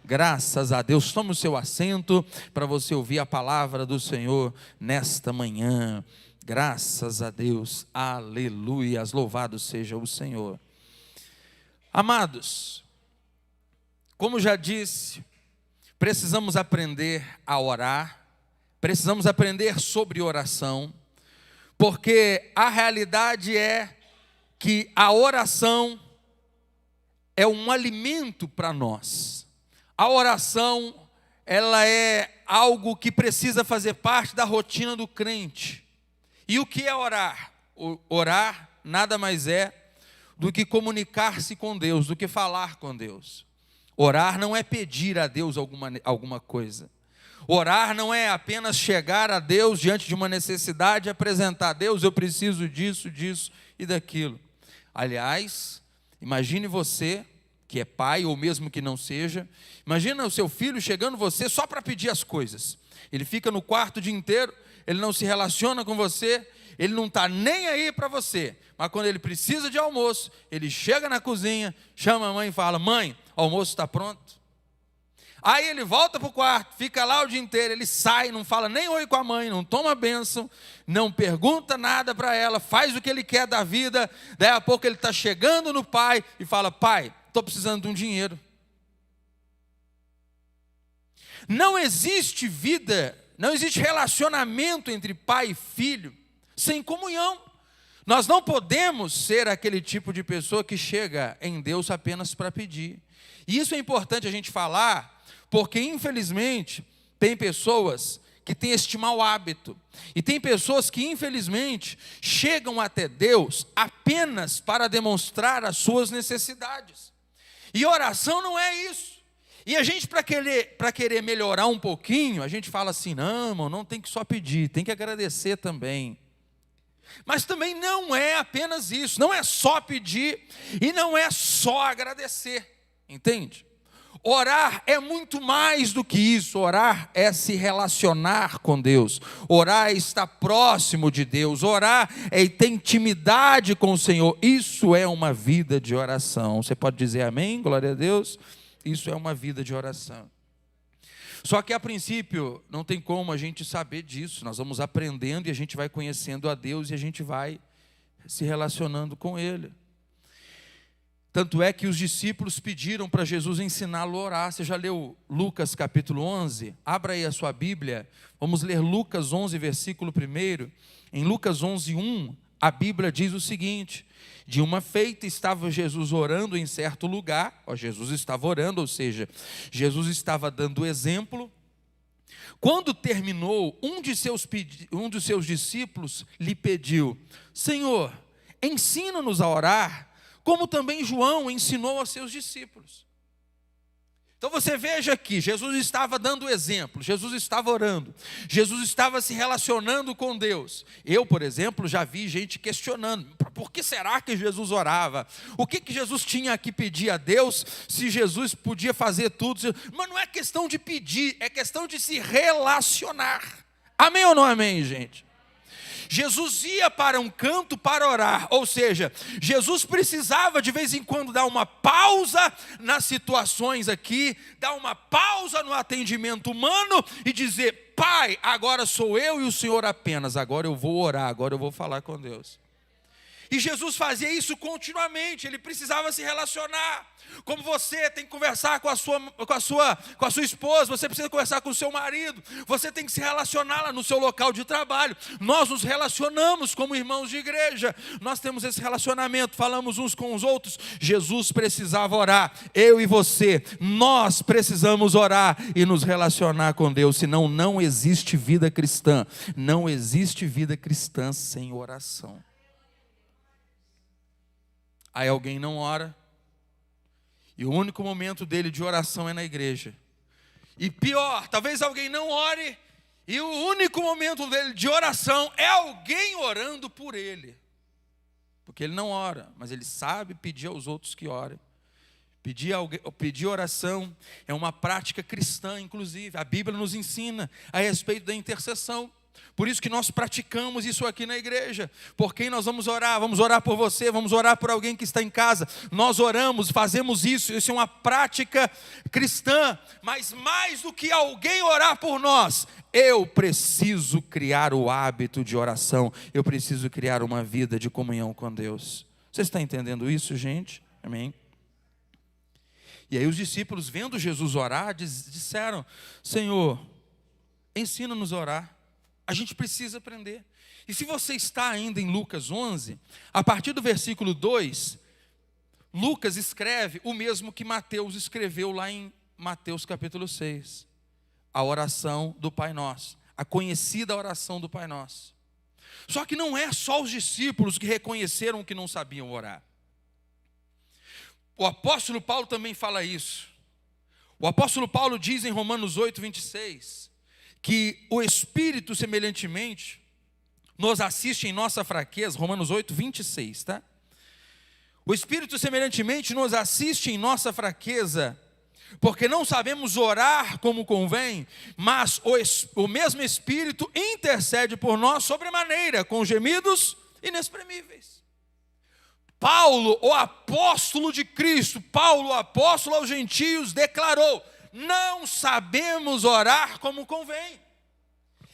Graças a Deus. Tome o seu assento para você ouvir a palavra do Senhor nesta manhã. Graças a Deus. Aleluias. Louvado seja o Senhor. Amados, como já disse, precisamos aprender a orar, precisamos aprender sobre oração, porque a realidade é que a oração é um alimento para nós. A oração, ela é algo que precisa fazer parte da rotina do crente. E o que é orar? Orar nada mais é do que comunicar-se com Deus, do que falar com Deus. Orar não é pedir a Deus alguma coisa. Orar não é apenas chegar a Deus diante de uma necessidade e apresentar a Deus, eu preciso disso, disso e daquilo. Aliás, imagine você, que é pai ou mesmo que não seja, imagina o seu filho chegando você só para pedir as coisas. Ele fica no quarto o dia inteiro, ele não se relaciona com você, ele não está nem aí para você. Mas quando ele precisa de almoço, ele chega na cozinha, chama a mãe e fala: mãe, o almoço está pronto. Aí ele volta para o quarto, fica lá o dia inteiro, ele sai, não fala nem oi com a mãe, não toma bênção, não pergunta nada para ela, faz o que ele quer da vida. Daí a pouco ele está chegando no pai e fala: pai, estou precisando de um dinheiro. Não existe vida, não existe relacionamento entre pai e filho sem comunhão. Nós não podemos ser aquele tipo de pessoa que chega em Deus apenas para pedir. E isso é importante a gente falar, porque infelizmente tem pessoas que têm este mau hábito. E tem pessoas que infelizmente chegam até Deus apenas para demonstrar as suas necessidades. E oração não é isso. E a gente, para querer melhorar um pouquinho, a gente fala assim: não, irmão, não tem que só pedir, tem que agradecer também. Mas também não é apenas isso, não é só pedir e não é só agradecer, entende? Orar é muito mais do que isso. Orar é se relacionar com Deus, orar é estar próximo de Deus, orar é ter intimidade com o Senhor. Isso é uma vida de oração. Você pode dizer amém? Glória a Deus. Isso é uma vida de oração. Só que a princípio não tem como a gente saber disso. Nós vamos aprendendo e a gente vai conhecendo a Deus e a gente vai se relacionando com Ele. Tanto é que os discípulos pediram para Jesus ensiná-lo a orar. Você já leu Lucas capítulo 11? Abra aí a sua Bíblia. Vamos ler Lucas 11, versículo 1. Em Lucas 11, 1, a Bíblia diz o seguinte: de uma feita estava Jesus orando em certo lugar. Jesus estava orando, ou seja, Jesus estava dando exemplo. Quando terminou, um dos seus discípulos lhe pediu: Senhor, ensina-nos a orar, como também João ensinou aos seus discípulos. Então você veja aqui, Jesus estava dando exemplo, Jesus estava orando, Jesus estava se relacionando com Deus. Eu, por exemplo, já vi gente questionando: por que será que Jesus orava? O que Jesus tinha que pedir a Deus, se Jesus podia fazer tudo? Mas não é questão de pedir, é questão de se relacionar. Amém ou não amém, gente? Jesus ia para um canto para orar, ou seja, Jesus precisava de vez em quando dar uma pausa nas situações aqui, dar uma pausa no atendimento humano e dizer: Pai, agora sou eu e o Senhor apenas, agora eu vou orar, agora eu vou falar com Deus. E Jesus fazia isso continuamente, ele precisava se relacionar. Como você tem que conversar com a sua esposa, você precisa conversar com o seu marido, você tem que se relacionar lá no seu local de trabalho. Nós nos relacionamos como irmãos de igreja, nós temos esse relacionamento, falamos uns com os outros. Jesus precisava orar, eu e você, nós precisamos orar e nos relacionar com Deus, senão não existe vida cristã, não existe vida cristã sem oração. Aí alguém não ora, e o único momento dele de oração é na igreja. E pior, talvez alguém não ore, e o único momento dele de oração é alguém orando por ele. Porque ele não ora, mas ele sabe pedir aos outros que orem. Pedir oração é uma prática cristã, inclusive. A Bíblia nos ensina a respeito da intercessão. Por isso que nós praticamos isso aqui na igreja. Por quem nós vamos orar? Vamos orar por você, vamos orar por alguém que está em casa. Nós oramos, fazemos isso é uma prática cristã. Mas mais do que alguém orar por nós, eu preciso criar o hábito de oração. Eu preciso criar uma vida de comunhão com Deus. Você está entendendo isso, gente? Amém? E aí os discípulos, vendo Jesus orar, disseram: Senhor, ensina-nos a orar. A gente precisa aprender. E se você está ainda em Lucas 11, a partir do versículo 2, Lucas escreve o mesmo que Mateus escreveu lá em Mateus capítulo 6. A oração do Pai Nosso, a conhecida oração do Pai Nosso. Só que não é só os discípulos que reconheceram que não sabiam orar. O apóstolo Paulo também fala isso. O apóstolo Paulo diz em Romanos 8, 26, que o Espírito semelhantemente nos assiste em nossa fraqueza, Romanos 8, 26, tá? O Espírito semelhantemente nos assiste em nossa fraqueza, porque não sabemos orar como convém, mas o mesmo Espírito intercede por nós sobremaneira, com gemidos inexprimíveis. Paulo, o apóstolo de Cristo, Paulo, o apóstolo aos gentios, declarou: não sabemos orar como convém.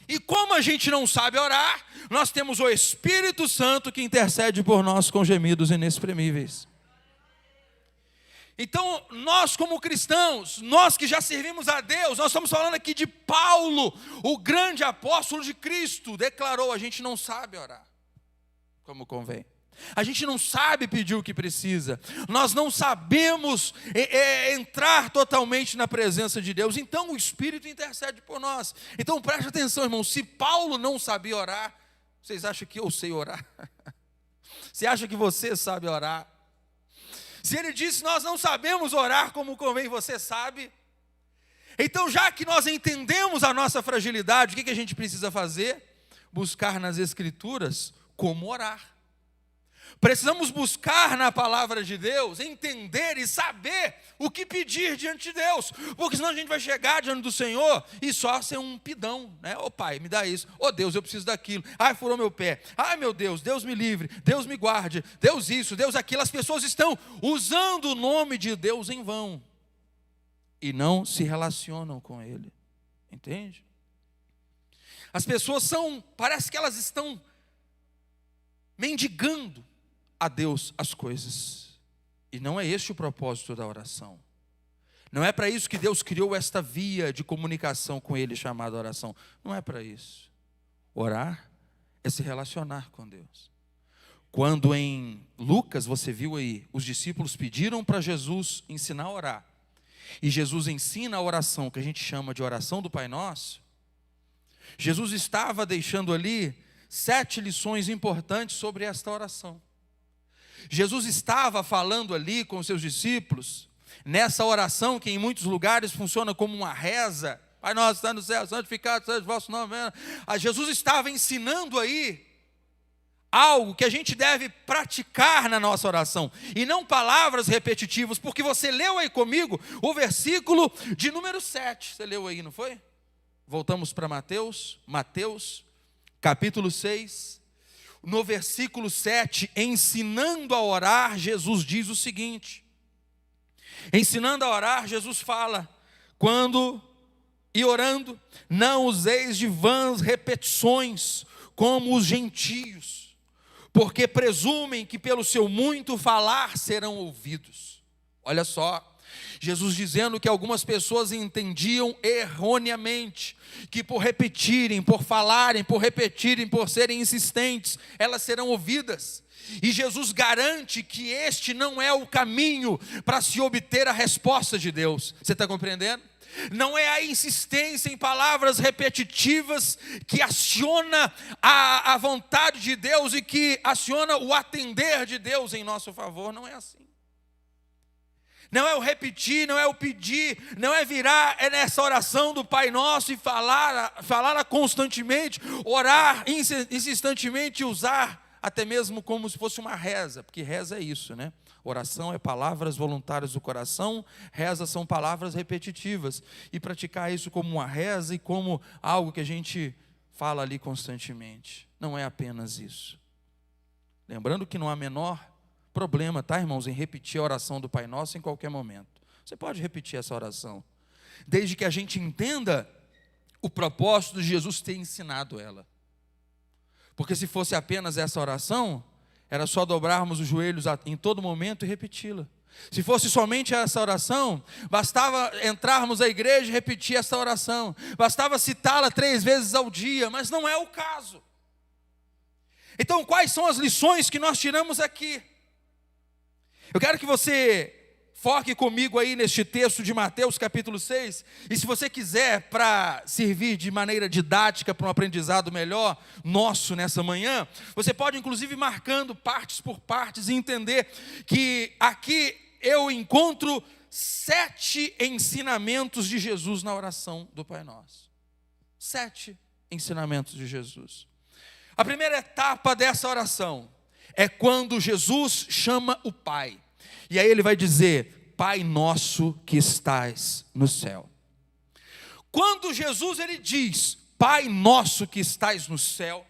E como a gente não sabe orar, nós temos o Espírito Santo que intercede por nós com gemidos inexprimíveis. Então, nós como cristãos, nós que já servimos a Deus, nós estamos falando aqui de Paulo, o grande apóstolo de Cristo, declarou: a gente não sabe orar como convém. A gente não sabe pedir o que precisa. Nós não sabemos entrar totalmente na presença de Deus. Então o Espírito intercede por nós. Então preste atenção, irmão. Se Paulo não sabia orar, vocês acham que eu sei orar? Você acha que você sabe orar? Se ele disse: nós não sabemos orar como convém, você sabe? Então, já que nós entendemos a nossa fragilidade, o que a gente precisa fazer? Buscar nas Escrituras como orar. Precisamos buscar na palavra de Deus, entender e saber o que pedir diante de Deus, porque senão a gente vai chegar diante do Senhor e só ser um pidão, né? Ô Pai, me dá isso. Ô Deus, eu preciso daquilo. Ai, furou meu pé. Ai, meu Deus, Deus me livre, Deus me guarde, Deus isso, Deus aquilo. As pessoas estão usando o nome de Deus em vão e não se relacionam com Ele, entende? As pessoas parece que elas estão mendigando a Deus as coisas, e não é este o propósito da oração. Não é para isso que Deus criou esta via de comunicação com Ele chamada oração. Não é para isso. Orar é se relacionar com Deus. Quando em Lucas, você viu aí, os discípulos pediram para Jesus ensinar a orar, e Jesus ensina a oração que a gente chama de oração do Pai Nosso, Jesus estava deixando ali 7 lições importantes sobre esta oração. Jesus estava falando ali com os seus discípulos, nessa oração que em muitos lugares funciona como uma reza: Pai nosso que está no céu, santificado seja o vosso nome. Jesus estava ensinando aí algo que a gente deve praticar na nossa oração, e não palavras repetitivas, porque você leu aí comigo o versículo de número 7, você leu aí, não foi? Voltamos para Mateus capítulo 6, no versículo 7, ensinando a orar, Jesus diz o seguinte: ensinando a orar, Jesus fala: quando e orando, não useis de vãs repetições, como os gentios, porque presumem que pelo seu muito falar serão ouvidos. Olha só, Jesus dizendo que algumas pessoas entendiam erroneamente que por repetirem, por falarem, por repetirem, por serem insistentes, elas serão ouvidas. E Jesus garante que este não é o caminho para se obter a resposta de Deus. Você está compreendendo? Não é a insistência em palavras repetitivas que aciona a vontade de Deus e que aciona o atender de Deus em nosso favor. Não é assim. Não é o repetir, não é o pedir, não é virar nessa oração do Pai Nosso e falar constantemente, orar insistentemente, usar até mesmo como se fosse uma reza, porque reza é isso, né? Oração é palavras voluntárias do coração, reza são palavras repetitivas, e praticar isso como uma reza e como algo que a gente fala ali constantemente. Não é apenas isso. Lembrando que não há menor problema, tá, irmãos, em repetir a oração do Pai Nosso em qualquer momento. Você pode repetir essa oração, desde que a gente entenda o propósito de Jesus ter ensinado ela. Porque se fosse apenas essa oração, era só dobrarmos os joelhos em todo momento e repeti-la. Se fosse somente essa oração, bastava entrarmos à igreja e repetir essa oração. Bastava citá-la 3 vezes ao dia, mas não é o caso. Então, quais são as lições que nós tiramos aqui? Eu quero que você foque comigo aí neste texto de Mateus capítulo 6, e se você quiser, para servir de maneira didática para um aprendizado melhor nosso nessa manhã, você pode inclusive ir marcando partes por partes e entender que aqui eu encontro 7 ensinamentos de Jesus na oração do Pai Nosso. 7 ensinamentos de Jesus. A primeira etapa dessa oração é quando Jesus chama o Pai. E aí ele vai dizer: Pai nosso que estais no céu. Quando Jesus ele diz Pai nosso que estais no céu,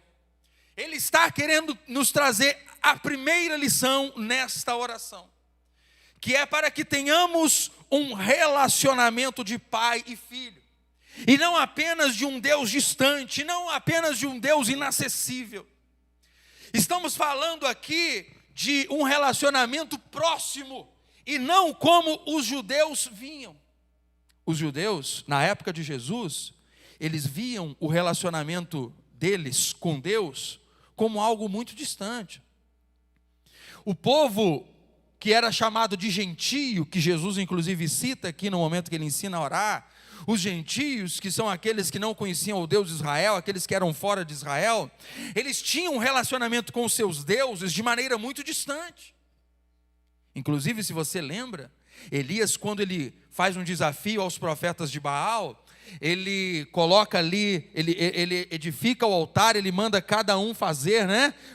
ele está querendo nos trazer a primeira lição nesta oração, que é para que tenhamos um relacionamento de pai e filho, e não apenas de um Deus distante, não apenas de um Deus inacessível. Estamos falando aqui de um relacionamento próximo, e não como os judeus vinham. Os judeus, na época de Jesus, eles viam o relacionamento deles com Deus como algo muito distante. O povo que era chamado de gentio, que Jesus inclusive cita aqui no momento que ele ensina a orar, os gentios, que são aqueles que não conheciam o Deus de Israel, aqueles que eram fora de Israel, eles tinham um relacionamento com os seus deuses de maneira muito distante. Inclusive, se você lembra, Elias, quando ele faz um desafio aos profetas de Baal, ele coloca ali, ele edifica o altar, ele manda cada um fazer,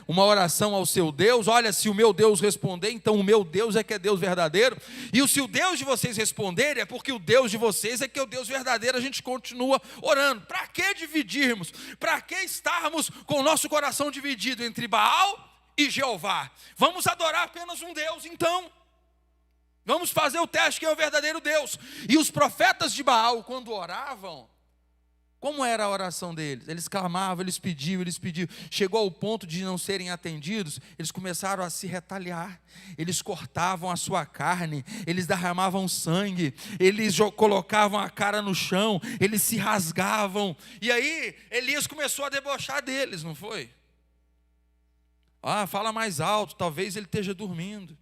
uma oração ao seu Deus. Olha, se o meu Deus responder, então o meu Deus é que é Deus verdadeiro. E se o Deus de vocês responder, é porque o Deus de vocês é que é o Deus verdadeiro. A gente continua orando. Para que dividirmos? Para que estarmos com o nosso coração dividido entre Baal e Jeová? Vamos adorar apenas um Deus, então. Vamos fazer o teste, quem é o verdadeiro Deus. E os profetas de Baal, quando oravam, como era a oração deles? Eles clamavam, eles pediam. Chegou ao ponto de não serem atendidos, eles começaram a se retaliar. Eles cortavam a sua carne, eles derramavam sangue, eles colocavam a cara no chão, eles se rasgavam. E aí, Elias começou a debochar deles, não foi? Fala mais alto, talvez ele esteja dormindo.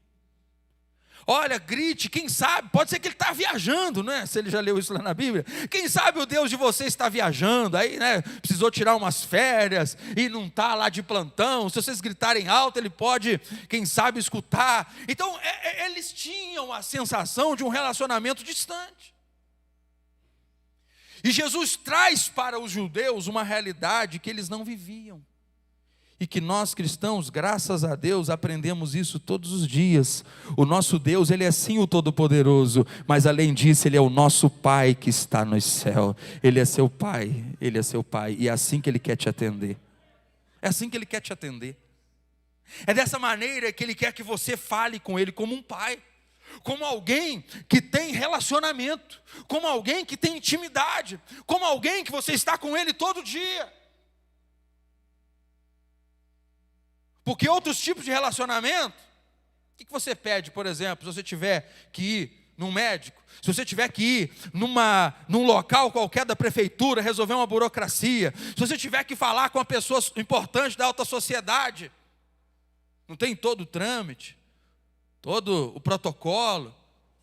Olha, grite, quem sabe, pode ser que ele está viajando, se ele já leu isso lá na Bíblia. Quem sabe o Deus de vocês está viajando, aí precisou tirar umas férias e não está lá de plantão. Se vocês gritarem alto, ele pode, quem sabe, escutar. Então, eles tinham a sensação de um relacionamento distante. E Jesus traz para os judeus uma realidade que eles não viviam. E que nós cristãos, graças a Deus, aprendemos isso todos os dias. O nosso Deus, Ele é sim o Todo-Poderoso, mas além disso, Ele é o nosso Pai que está no céu. Ele é seu Pai, Ele é seu Pai, e é assim que Ele quer te atender. É assim que Ele quer te atender. É dessa maneira que Ele quer que você fale com Ele como um pai, como alguém que tem relacionamento, como alguém que tem intimidade, como alguém que você está com Ele todo dia. Porque outros tipos de relacionamento, o que você pede, por exemplo, se você tiver que ir num médico, se você tiver que ir num local qualquer da prefeitura, resolver uma burocracia, se você tiver que falar com uma pessoa importante da alta sociedade, não tem todo o trâmite, todo o protocolo.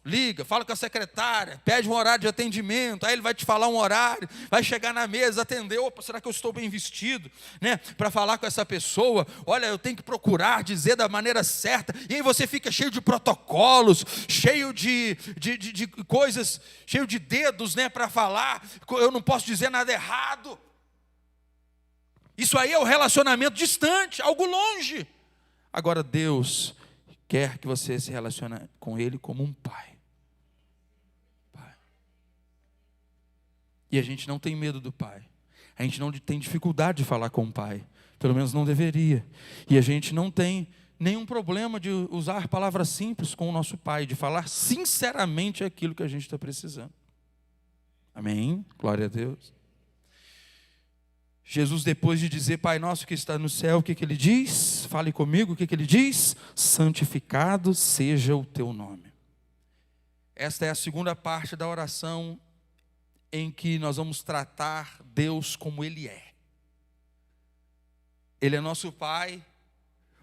Liga, fala com a secretária, pede um horário de atendimento, aí ele vai te falar um horário, vai chegar na mesa, atender, opa, será que eu estou bem vestido, para falar com essa pessoa? Olha, eu tenho que procurar dizer da maneira certa, e aí você fica cheio de protocolos, cheio de coisas, cheio de dedos, para falar, eu não posso dizer nada errado. Isso aí é o relacionamento distante, algo longe. Agora Deus quer que você se relacione com Ele como um pai. E a gente não tem medo do Pai. A gente não tem dificuldade de falar com o Pai, pelo menos não deveria. E a gente não tem nenhum problema de usar palavras simples com o nosso Pai, de falar sinceramente aquilo que a gente está precisando. Amém? Glória a Deus. Jesus, depois de dizer Pai nosso que está no céu, o que ele diz? Fale comigo, o que ele diz? Santificado seja o teu nome. Esta é a segunda parte da oração em que nós vamos tratar Deus como Ele é. Ele é nosso Pai,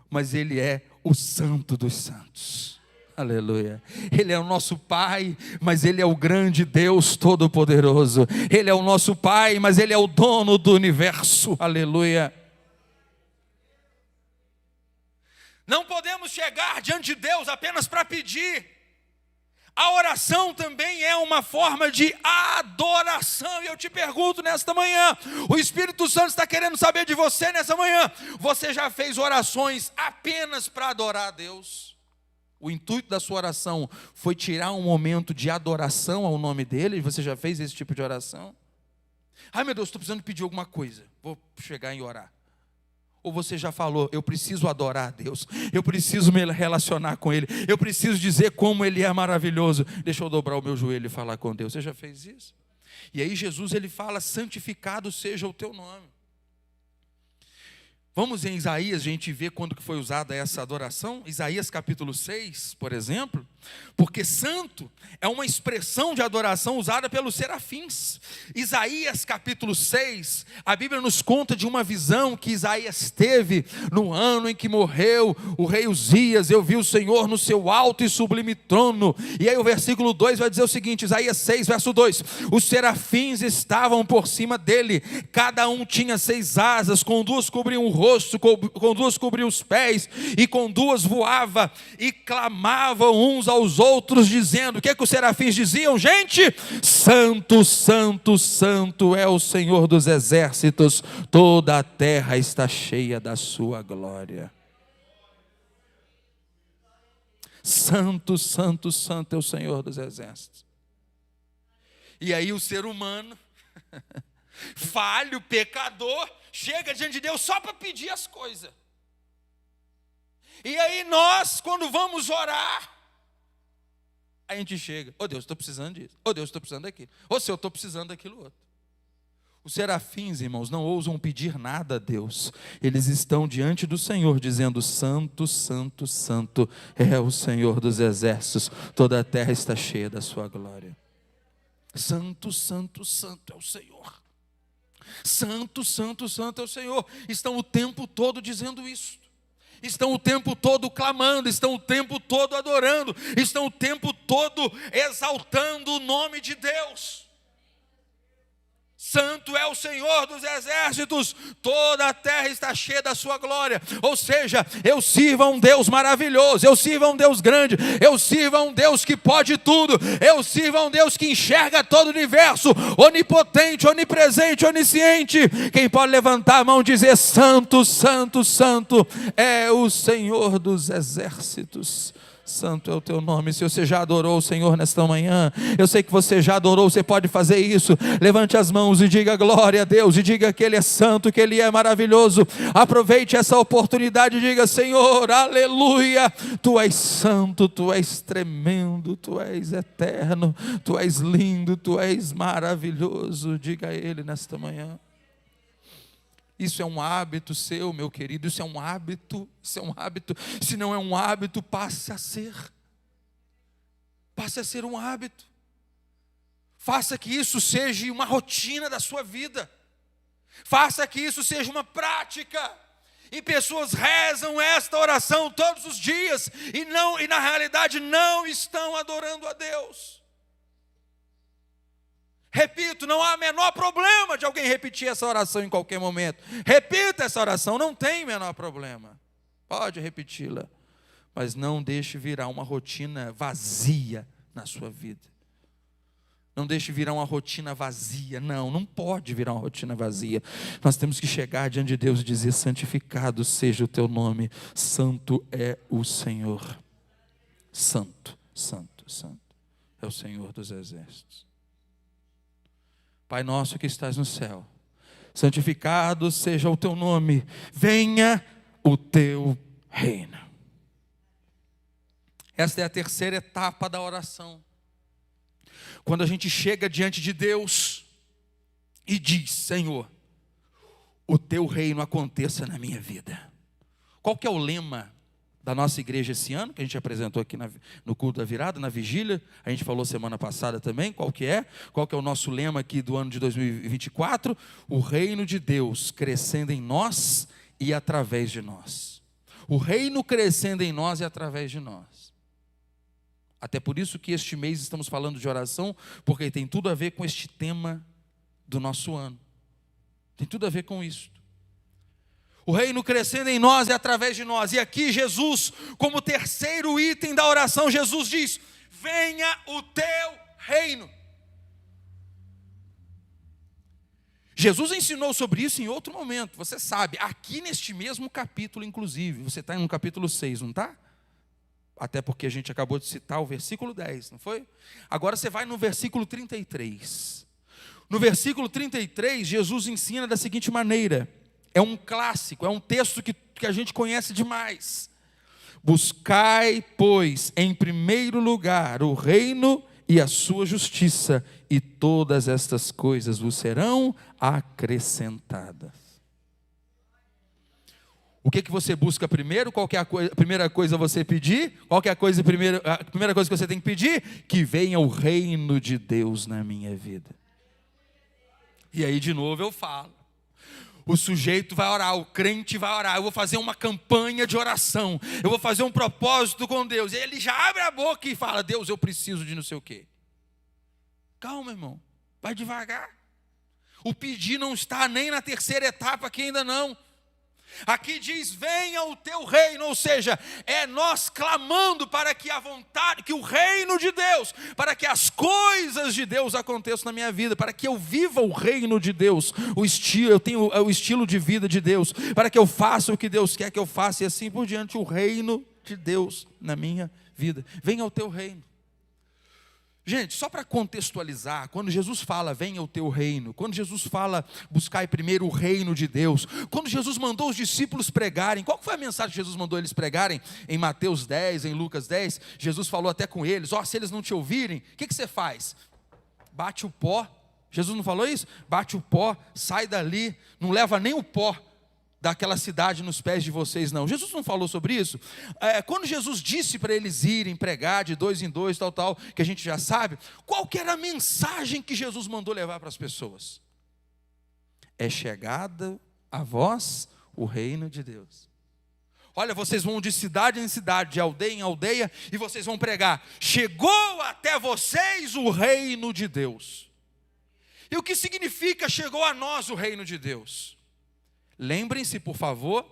mas Ele é o Santo dos Santos. Aleluia. Ele é o nosso Pai, mas Ele é o grande Deus Todo-Poderoso. Ele é o nosso Pai, mas Ele é o dono do universo. Aleluia. Não podemos chegar diante de Deus apenas para pedir. A oração também é uma forma de adoração. E eu te pergunto nesta manhã, o Espírito Santo está querendo saber de você nessa manhã. Você já fez orações apenas para adorar a Deus? O intuito da sua oração foi tirar um momento de adoração ao nome dele? E você já fez esse tipo de oração? Ai meu Deus, estou precisando pedir alguma coisa, vou chegar e orar. Ou você já falou, eu preciso adorar a Deus, eu preciso me relacionar com Ele, eu preciso dizer como Ele é maravilhoso, deixa eu dobrar o meu joelho e falar com Deus. Você já fez isso? E aí Jesus ele fala, santificado seja o teu nome. Vamos em Isaías, a gente vê quando que foi usada essa adoração. Isaías capítulo 6, por exemplo. Porque santo é uma expressão de adoração usada pelos serafins. Isaías capítulo 6, a Bíblia nos conta de uma visão que Isaías teve no ano em que morreu o rei Uzias. Eu vi o Senhor no seu alto e sublime trono. E aí o versículo 2 vai dizer o seguinte, Isaías 6, verso 2. Os serafins estavam por cima dele, cada um tinha 6 asas, com 2 cobriam o rosto, com 2 cobria os pés, e com 2 voava, e clamavam uns aos outros, dizendo, o que é que os serafins diziam, gente? Santo, santo, santo é o Senhor dos exércitos, toda a terra está cheia da sua glória. Santo, santo, santo é o Senhor dos exércitos. E aí o ser humano, falho, pecador, chega diante de Deus só para pedir as coisas. E aí nós, quando vamos orar, a gente chega, oh Deus, estou precisando disso, oh Deus, estou precisando daquilo, oh Senhor, estou precisando daquilo outro. Os serafins, irmãos, não ousam pedir nada a Deus. Eles estão diante do Senhor dizendo, santo, santo, santo é o Senhor dos exércitos, toda a terra está cheia da sua glória. Santo, santo, santo é o Senhor. Santo, santo, santo é o Senhor. Estão o tempo todo dizendo isso. Estão o tempo todo clamando, estão o tempo todo adorando, estão o tempo todo exaltando o nome de Deus. Santo é o Senhor dos exércitos, toda a terra está cheia da sua glória. Ou seja, eu sirvo a um Deus maravilhoso, eu sirvo a um Deus grande, eu sirvo a um Deus que pode tudo, eu sirvo a um Deus que enxerga todo o universo, onipotente, onipresente, onisciente. Quem pode levantar a mão e dizer, santo, santo, santo é o Senhor dos exércitos. Santo é o teu nome. Se você já adorou o Senhor nesta manhã, eu sei que você já adorou, você pode fazer isso. Levante as mãos e diga glória a Deus, e diga que Ele é santo, que Ele é maravilhoso. Aproveite essa oportunidade e diga, Senhor, aleluia, Tu és santo, Tu és tremendo, Tu és eterno, Tu és lindo, Tu és maravilhoso. Diga a Ele nesta manhã. Isso é um hábito seu, meu querido, isso é um hábito, se não é um hábito, passe a ser um hábito, faça que isso seja uma rotina da sua vida, faça que isso seja uma prática, e pessoas rezam esta oração todos os dias, e na realidade não estão adorando a Deus. Repito, não há menor problema de alguém repetir essa oração em qualquer momento. Repita essa oração, não tem menor problema. Pode repeti-la, mas não deixe virar uma rotina vazia na sua vida. Não deixe virar uma rotina vazia, não pode virar uma rotina vazia. Nós temos que chegar diante de Deus e dizer, santificado seja o teu nome, santo é o Senhor. Santo, santo, santo é o Senhor dos exércitos. Pai nosso que estás no céu, santificado seja o teu nome, venha o teu reino. Esta é a terceira etapa da oração. Quando a gente chega diante de Deus e diz: Senhor, o teu reino aconteça na minha vida. Qual que é o lema da nossa igreja esse ano, que a gente apresentou aqui no culto da virada, na vigília? A gente falou semana passada também, qual que é o nosso lema aqui do ano de 2024? O reino de Deus crescendo em nós e através de nós. O reino crescendo em nós e através de nós. Até por isso que este mês estamos falando de oração, porque tem tudo a ver com este tema do nosso ano. Tem tudo a ver com isso. O reino crescendo em nós e através de nós. E aqui Jesus, como terceiro item da oração, Jesus diz: venha o teu reino. Jesus ensinou sobre isso em outro momento, você sabe, aqui neste mesmo capítulo, inclusive. Você está no capítulo 6, não está? Até porque a gente acabou de citar o versículo 10, não foi? Agora você vai no versículo 33. No versículo 33, Jesus ensina da seguinte maneira. É um clássico, é um texto que a gente conhece demais. Buscai, pois, em primeiro lugar o reino e a sua justiça, e todas estas coisas vos serão acrescentadas. O que você busca primeiro? Qual que é a primeira coisa a você pedir? Qual que é a primeira coisa que você tem que pedir? Que venha o reino de Deus na minha vida. E aí de novo eu falo. O sujeito vai orar, o crente vai orar. Eu vou fazer uma campanha de oração. Eu vou fazer um propósito com Deus. E ele já abre a boca e fala: Deus, eu preciso de não sei o quê. Calma, irmão. Vai devagar. O pedir não está nem na terceira etapa aqui ainda não. Aqui diz: venha o teu reino, ou seja, é nós clamando para que a vontade, que o reino de Deus, para que as coisas de Deus aconteçam na minha vida, para que eu viva o reino de Deus, eu tenho o estilo de vida de Deus, para que eu faça o que Deus quer que eu faça, e assim por diante, o reino de Deus na minha vida. Venha o teu reino. Gente, só para contextualizar, quando Jesus fala, venha o teu reino, quando Jesus fala, buscai primeiro o reino de Deus, quando Jesus mandou os discípulos pregarem, qual foi a mensagem que Jesus mandou eles pregarem? Em Mateus 10, em Lucas 10, Jesus falou até com eles: se eles não te ouvirem, o que você faz? Bate o pó. Jesus não falou isso? Bate o pó, sai dali, não leva nem o pó daquela cidade nos pés de vocês, não. Jesus não falou sobre isso? Quando Jesus disse para eles irem pregar de 2 em 2, tal, que a gente já sabe, qual que era a mensagem que Jesus mandou levar para as pessoas? É chegada a vós o reino de Deus. Olha, vocês vão de cidade em cidade, de aldeia em aldeia, e vocês vão pregar: chegou até vocês o reino de Deus. E o que significa chegou a nós o reino de Deus? Lembrem-se, por favor,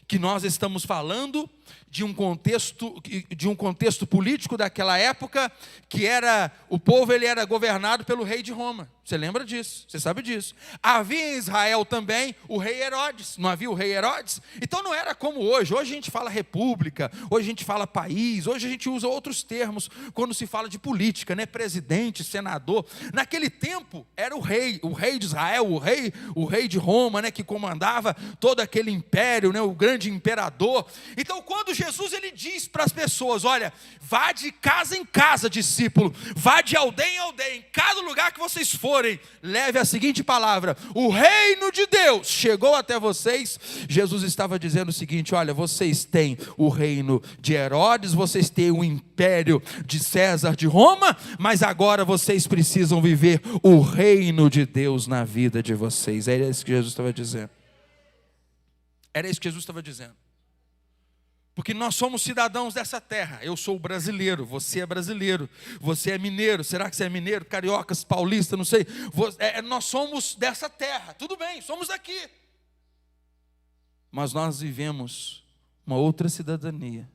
que nós estamos falando de um contexto político daquela época, que era, o povo ele era governado pelo rei de Roma. Você lembra disso? Você sabe disso. Havia em Israel também o rei Herodes. Não havia o rei Herodes? Então não era como hoje. Hoje a gente fala república, hoje a gente fala país, hoje a gente usa outros termos quando se fala de política, né? Presidente, senador. Naquele tempo era o rei de Israel, o rei de Roma, né? Que comandava todo aquele império, né? O grande imperador. Então quando Jesus ele diz para as pessoas: olha, vá de casa em casa, discípulo, vá de aldeia em aldeia, em cada lugar que vocês forem, leve a seguinte palavra: o reino de Deus chegou até vocês. Jesus estava dizendo o seguinte: olha, vocês têm o reino de Herodes, vocês têm o império de César de Roma, mas agora vocês precisam viver o reino de Deus na vida de vocês. Era isso que Jesus estava dizendo. Era isso que Jesus estava dizendo. Porque nós somos cidadãos dessa terra. Eu sou brasileiro, você é brasileiro, você é mineiro. Será que você é mineiro, cariocas, paulista, não sei. Nós somos dessa terra, tudo bem, somos daqui. Mas nós vivemos uma outra cidadania.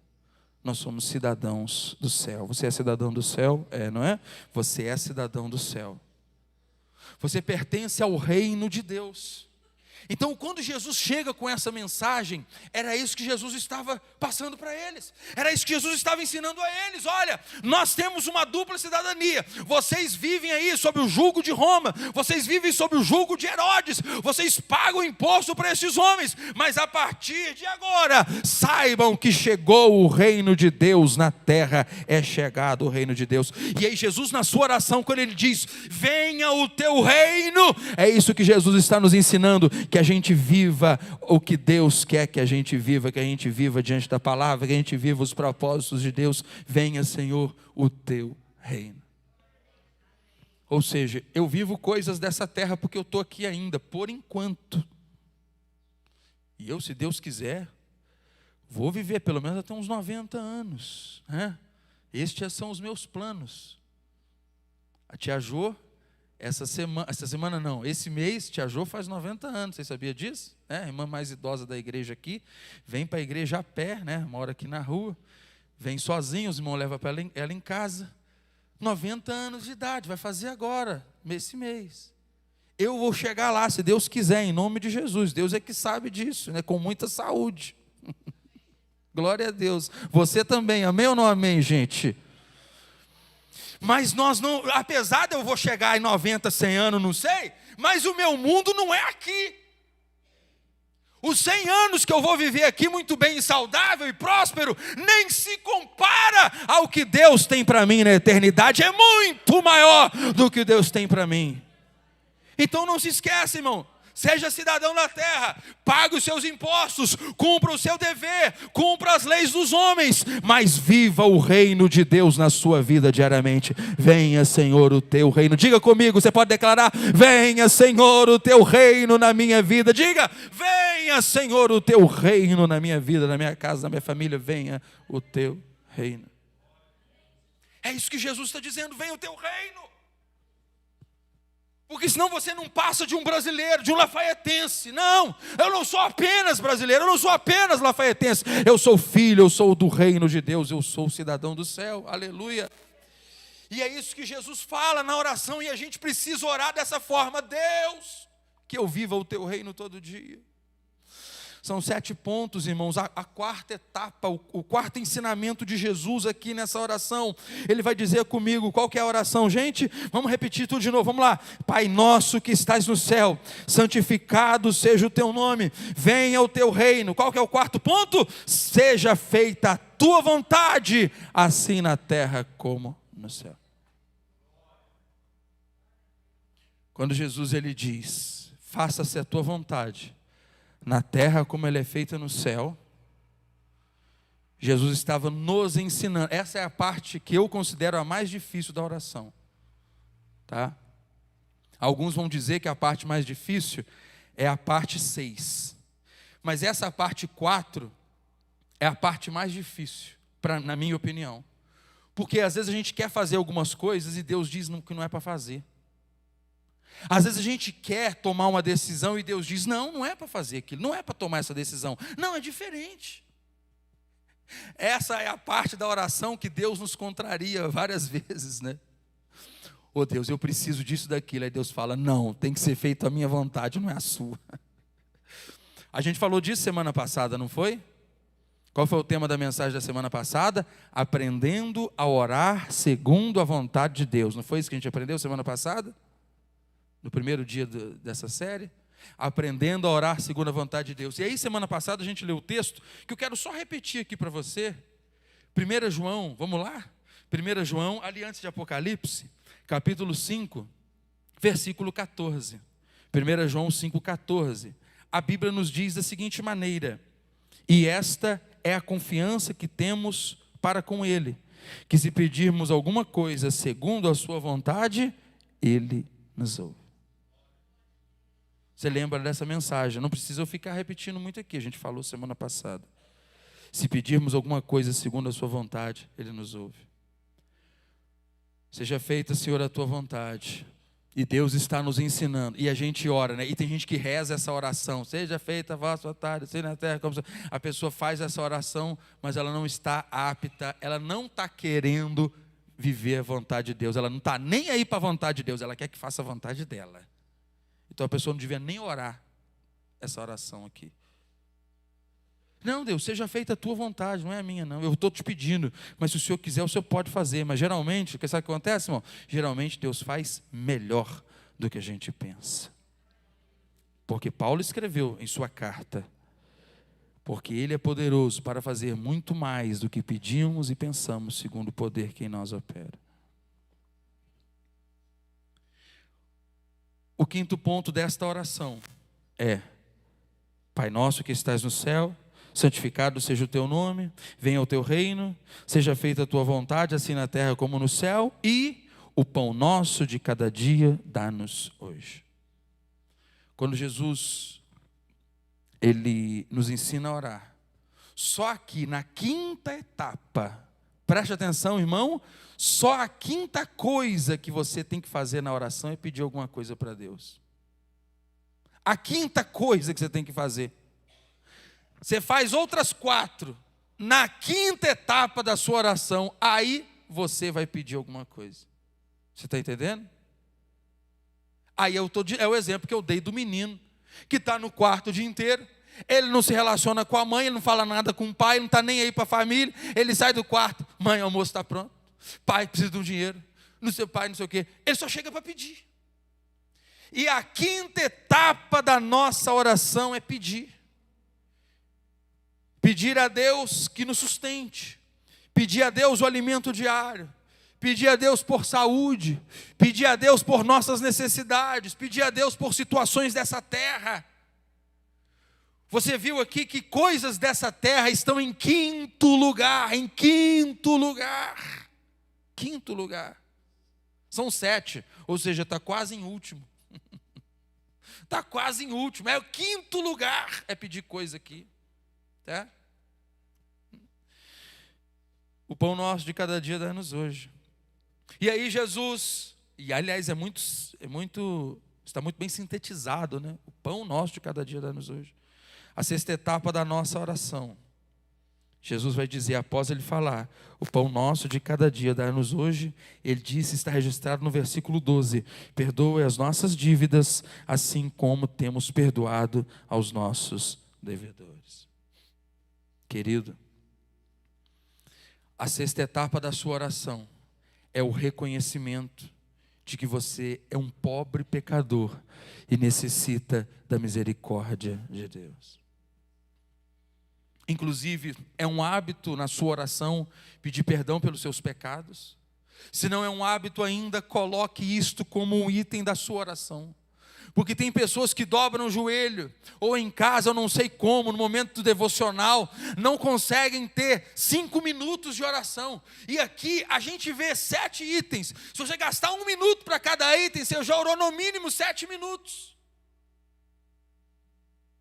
Nós somos cidadãos do céu. Você é cidadão do céu? Não é? Você é cidadão do céu. Você pertence ao reino de Deus. Então, quando Jesus chega com essa mensagem, era isso que Jesus estava passando para eles. Era isso que Jesus estava ensinando a eles. Olha, nós temos uma dupla cidadania. Vocês vivem aí sob o jugo de Roma. Vocês vivem sob o jugo de Herodes. Vocês pagam imposto para esses homens. Mas a partir de agora, saibam que chegou o reino de Deus na terra. É chegado o reino de Deus. E aí Jesus, na sua oração, quando ele diz, venha o teu reino, é isso que Jesus está nos ensinando, que a gente viva o que Deus quer que a gente viva diante da palavra, que a gente viva os propósitos de Deus. Venha, Senhor, o teu reino. Ou seja, eu vivo coisas dessa terra porque eu estou aqui ainda, por enquanto. E eu, se Deus quiser, vou viver pelo menos até uns 90 anos. Né? Estes são os meus planos. A tia Jô, esse mês, tia Jô faz 90 anos, você sabia disso? A irmã mais idosa da igreja aqui, vem para a igreja a pé, né? Mora aqui na rua, vem sozinha, os irmãos levam ela em casa, 90 anos de idade, vai fazer agora, esse mês. Eu vou chegar lá, se Deus quiser, em nome de Jesus, Deus é que sabe disso, né? Com muita saúde. Glória a Deus. Você também, amém ou não amém, gente? Mas nós não, apesar de eu vou chegar em 90, 100 anos, não sei, mas o meu mundo não é aqui. Os 100 anos que eu vou viver aqui muito bem, saudável e próspero, nem se compara ao que Deus tem para mim na eternidade. É muito maior do que Deus tem para mim. Então não se esqueça, irmão. Seja cidadão da terra, pague os seus impostos, cumpra o seu dever, cumpra as leis dos homens, mas viva o reino de Deus na sua vida diariamente. Venha, Senhor, o teu reino. Diga comigo, você pode declarar, venha, Senhor, o teu reino na minha vida. Diga, venha, Senhor, o teu reino na minha vida, na minha casa, na minha família. Venha o teu reino. É isso que Jesus está dizendo, venha o teu reino. Porque senão você não passa de um brasileiro, de um lafaietense. Não, eu não sou apenas brasileiro, eu não sou apenas lafaietense. Eu sou filho, eu sou do reino de Deus, eu sou cidadão do céu. Aleluia. E é isso que Jesus fala na oração, e a gente precisa orar dessa forma. Deus, que eu viva o teu reino todo dia. São 7 pontos, irmãos, a quarta etapa, o quarto ensinamento de Jesus aqui nessa oração. Ele vai dizer comigo, qual que é a oração, gente? Vamos repetir tudo de novo, vamos lá. Pai nosso que estás no céu, santificado seja o teu nome, venha o teu reino. Qual que é o quarto ponto? Seja feita a tua vontade, assim na terra como no céu. Quando Jesus ele diz, faça-se a tua vontade, na terra como ela é feita no céu, Jesus estava nos ensinando. Essa é a parte que eu considero a mais difícil da oração, tá? Alguns vão dizer que a parte mais difícil é a parte 6, mas essa parte 4 é a parte mais difícil, na minha opinião, porque às vezes a gente quer fazer algumas coisas e Deus diz que não é para fazer. Às vezes a gente quer tomar uma decisão e Deus diz, não é para fazer aquilo, não é para tomar essa decisão. Não, é diferente. Essa é a parte da oração que Deus nos contraria várias vezes, né? Ô Deus, eu preciso disso, daquilo. Aí Deus fala, não, tem que ser feito a minha vontade, não é a sua. A gente falou disso semana passada, não foi? Qual foi o tema da mensagem da semana passada? Aprendendo a orar segundo a vontade de Deus. Não foi isso que a gente aprendeu semana passada? No primeiro dia dessa série, aprendendo a orar segundo a vontade de Deus. E aí, semana passada, a gente leu o texto, que eu quero só repetir aqui para você. 1 João, vamos lá? 1 João, ali antes de Apocalipse, capítulo 5, versículo 14. 1 João 5,14. A Bíblia nos diz da seguinte maneira, e esta é a confiança que temos para com Ele, que se pedirmos alguma coisa segundo a sua vontade, Ele nos ouve. Você lembra dessa mensagem? Não precisa eu ficar repetindo muito aqui, a gente falou semana passada. Se pedirmos alguma coisa segundo a sua vontade, Ele nos ouve. Seja feita, Senhor, a tua vontade. E Deus está nos ensinando. E a gente ora, né? E tem gente que reza essa oração. Seja feita a vossa vontade, seja na terra como... A pessoa faz essa oração, mas ela não está apta, ela não está querendo viver a vontade de Deus. Ela não está nem aí para a vontade de Deus, ela quer que faça a vontade dela. Então a pessoa não devia nem orar. essa oração aqui. Não, Deus, seja feita a tua vontade, não é a minha, não. Eu estou te pedindo, mas se o Senhor quiser, o Senhor pode fazer. Mas geralmente, sabe o que acontece, irmão? Geralmente Deus faz melhor do que a gente pensa. Porque Paulo escreveu em sua carta, porque Ele é poderoso para fazer muito mais do que pedimos e pensamos, segundo o poder que em nós opera. O quinto ponto desta oração é: Pai nosso que estás no céu, santificado seja o teu nome, venha o teu reino, seja feita a tua vontade, assim na terra como no céu, e o pão nosso de cada dia dá-nos hoje. Quando Jesus, Ele nos ensina a orar, só aqui na quinta etapa, preste atenção, irmão, só a quinta coisa que você tem que fazer na oração é pedir alguma coisa para Deus. A quinta coisa que você tem que fazer. Você faz outras 4. Na quinta etapa da sua oração, aí você vai pedir alguma coisa. Você está entendendo? Aí é o exemplo que eu dei do menino, que está no quarto o dia inteiro. Ele não se relaciona com a mãe, ele não fala nada com o pai, ele não está nem aí para a família. Ele sai do quarto, mãe, o almoço está pronto. Pai, precisa de um dinheiro. Não sei, pai, não sei o quê. Ele só chega para pedir. E a quinta etapa da nossa oração é pedir. Pedir a Deus que nos sustente. Pedir a Deus o alimento diário. Pedir a Deus por saúde. Pedir a Deus por nossas necessidades. Pedir a Deus por situações dessa terra. Você viu aqui que coisas dessa terra estão em quinto lugar. Em quinto lugar. Quinto lugar. São 7. Ou seja, está quase em último. Está quase em último. É o quinto lugar. É pedir coisa aqui. Tá? O pão nosso de cada dia dá-nos hoje. E aí Jesus, e aliás está muito bem sintetizado, né? O pão nosso de cada dia dá-nos hoje. A sexta etapa da nossa oração. Jesus vai dizer, após ele falar, o pão nosso de cada dia dá-nos hoje, ele disse, está registrado no versículo 12, perdoe as nossas dívidas, assim como temos perdoado aos nossos devedores. Querido, a sexta etapa da sua oração é o reconhecimento de que você é um pobre pecador e necessita da misericórdia de Deus. Inclusive, é um hábito na sua oração pedir perdão pelos seus pecados. Se não é um hábito ainda, coloque isto como um item da sua oração. Porque tem pessoas que dobram o joelho, ou em casa, eu não sei como, no momento do devocional, não conseguem ter 5 minutos de oração. E aqui a gente vê 7 itens. Se você gastar 1 minuto para cada item, você já orou no mínimo 7 minutos.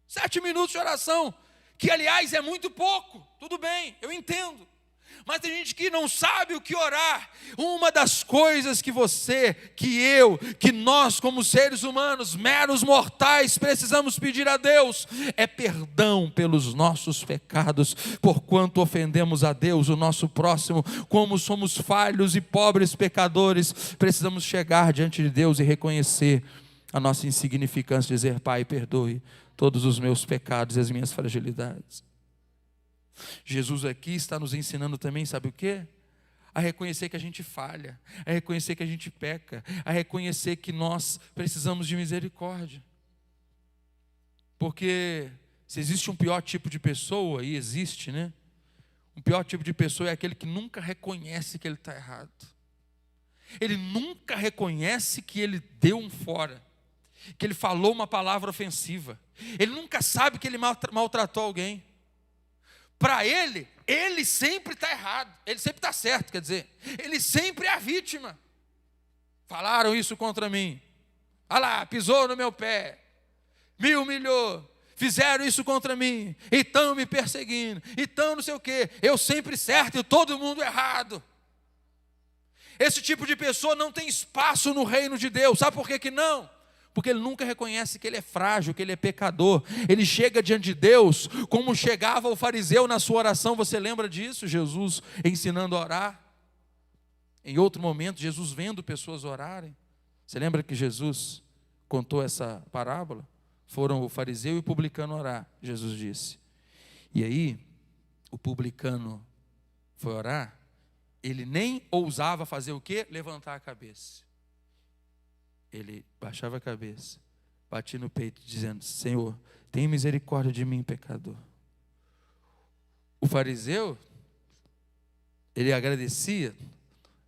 7 minutos de oração, que aliás é muito pouco. Tudo bem, eu entendo. Mas tem gente que não sabe o que orar. Uma das coisas que você, que eu, que nós como seres humanos, meros mortais, precisamos pedir a Deus, é perdão pelos nossos pecados, porquanto ofendemos a Deus, o nosso próximo, como somos falhos e pobres pecadores, precisamos chegar diante de Deus e reconhecer a nossa insignificância, dizer, Pai, perdoe todos os meus pecados e as minhas fragilidades. Jesus aqui está nos ensinando também, sabe o quê? A reconhecer que a gente falha, a reconhecer que a gente peca, a reconhecer que nós precisamos de misericórdia. Porque se existe um pior tipo de pessoa, e existe, né? O pior tipo de pessoa é aquele que nunca reconhece que ele está errado. Ele nunca reconhece que ele deu um fora, que ele falou uma palavra ofensiva. Ele nunca sabe que ele maltratou alguém. Para ele sempre está errado, ele sempre está certo, quer dizer, ele sempre é a vítima. Falaram isso contra mim, olha lá, pisou no meu pé, me humilhou, fizeram isso contra mim, e estão me perseguindo, então não sei o quê, eu sempre certo e todo mundo errado. Esse tipo de pessoa não tem espaço no reino de Deus, sabe por que não? Porque ele nunca reconhece que ele é frágil, que ele é pecador. Ele chega diante de Deus como chegava o fariseu na sua oração. Você lembra disso? Jesus ensinando a orar. Em outro momento, Jesus vendo pessoas orarem. Você lembra que Jesus contou essa parábola? foram o fariseu e o publicano orar, Jesus disse. E aí, o publicano foi orar, ele nem ousava fazer o quê? Levantar a cabeça. Ele baixava a cabeça, batia no peito, dizendo: Senhor, tem misericórdia de mim, pecador. O fariseu, ele agradecia,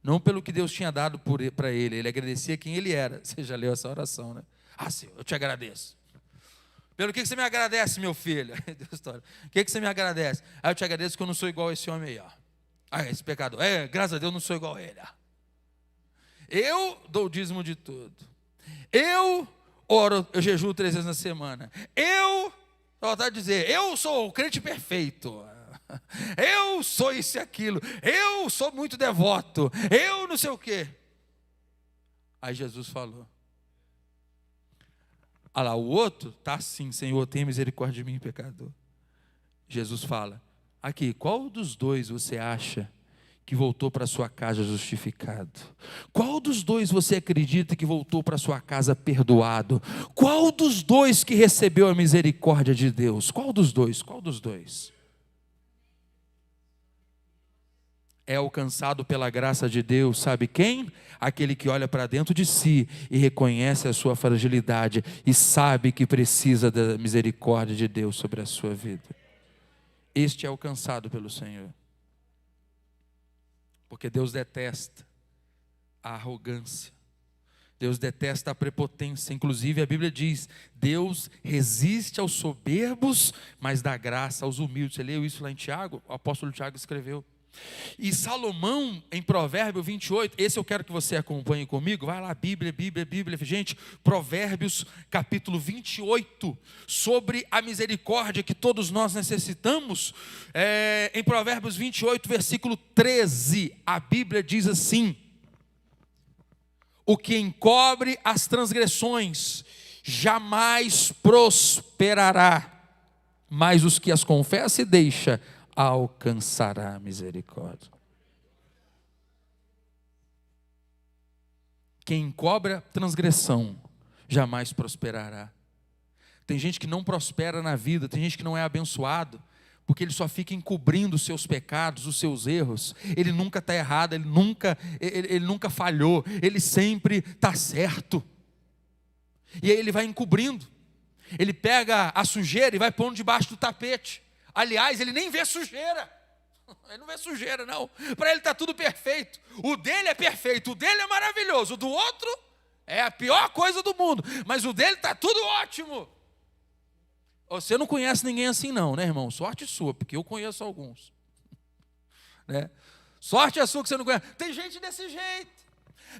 não pelo que Deus tinha dado para ele agradecia quem ele era. Você já leu essa oração, né? Ah, Senhor, eu te agradeço. Pelo que você me agradece, meu filho? O que você me agradece? Ah, eu te agradeço que eu não sou igual a esse homem aí, ó. Ah, esse pecador. Graças a Deus eu não sou igual a ele. Ó. Eu dou o dízimo de tudo. Eu oro, eu jejuo 3 vezes na semana. Eu vontade de dizer, eu sou o crente perfeito. Eu sou isso e aquilo. Eu sou muito devoto. Eu não sei o quê. Aí Jesus falou. Ah lá, o outro está assim: Senhor, tenha misericórdia de mim, pecador. Jesus fala: aqui, qual dos dois você acha que voltou para sua casa justificado? Qual dos dois você acredita que voltou para sua casa perdoado? Qual dos dois que recebeu a misericórdia de Deus? Qual dos dois? Qual dos dois? É alcançado pela graça de Deus, sabe quem? Aquele que olha para dentro de si e reconhece a sua fragilidade e sabe que precisa da misericórdia de Deus sobre a sua vida. Este é alcançado pelo Senhor. Porque Deus detesta a arrogância. Deus detesta a prepotência. Inclusive a Bíblia diz: Deus resiste aos soberbos, mas dá graça aos humildes. Você leu isso lá em Tiago? O apóstolo Tiago escreveu. E Salomão, em Provérbios 28, esse eu quero que você acompanhe comigo. Vai lá, Bíblia. Gente, Provérbios capítulo 28, sobre a misericórdia que todos nós necessitamos. Em Provérbios 28, versículo 13, a Bíblia diz assim: o que encobre as transgressões jamais prosperará, mas os que as confessa e deixa alcançará misericórdia. Quem encobre transgressão jamais prosperará. Tem gente que não prospera na vida, tem gente que não é abençoado, porque ele só fica encobrindo os seus pecados, os seus erros. Ele nunca está errado, ele nunca falhou, ele sempre está certo. E aí ele vai encobrindo. Ele pega a sujeira e vai pondo debaixo do tapete. Aliás, ele nem vê sujeira. Ele não vê sujeira, não. Para ele está tudo perfeito. O dele é perfeito, o dele é maravilhoso. O do outro é a pior coisa do mundo. Mas o dele está tudo ótimo. Você não conhece ninguém assim não, né, irmão? Sorte sua, porque eu conheço alguns. Né? Sorte é sua que você não conhece. Tem gente desse jeito.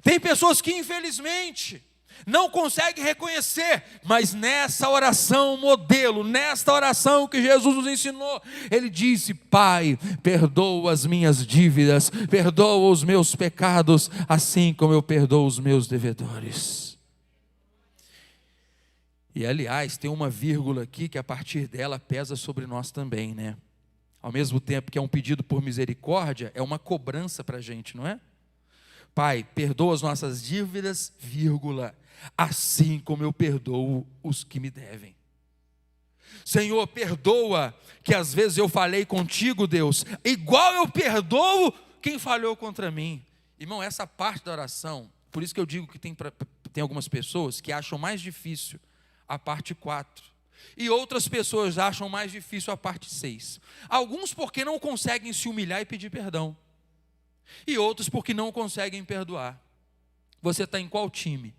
Tem pessoas que, infelizmente, não consegue reconhecer, mas nessa oração modelo, nesta oração que Jesus nos ensinou, ele disse: Pai, perdoa as minhas dívidas, perdoa os meus pecados, assim como eu perdoo os meus devedores. E aliás, tem uma vírgula aqui que a partir dela pesa sobre nós também, né? Ao mesmo tempo que é um pedido por misericórdia, é uma cobrança para a gente, não é? Pai, perdoa as nossas dívidas, vírgula, assim como eu perdoo os que me devem. Senhor, perdoa que às vezes eu falei contigo, Deus, igual eu perdoo quem falhou contra mim. Irmão, essa parte da oração, por isso que eu digo que tem algumas pessoas que acham mais difícil a parte 4. E outras pessoas acham mais difícil a parte 6. Alguns porque não conseguem se humilhar e pedir perdão. E outros porque não conseguem perdoar. Você está em qual time?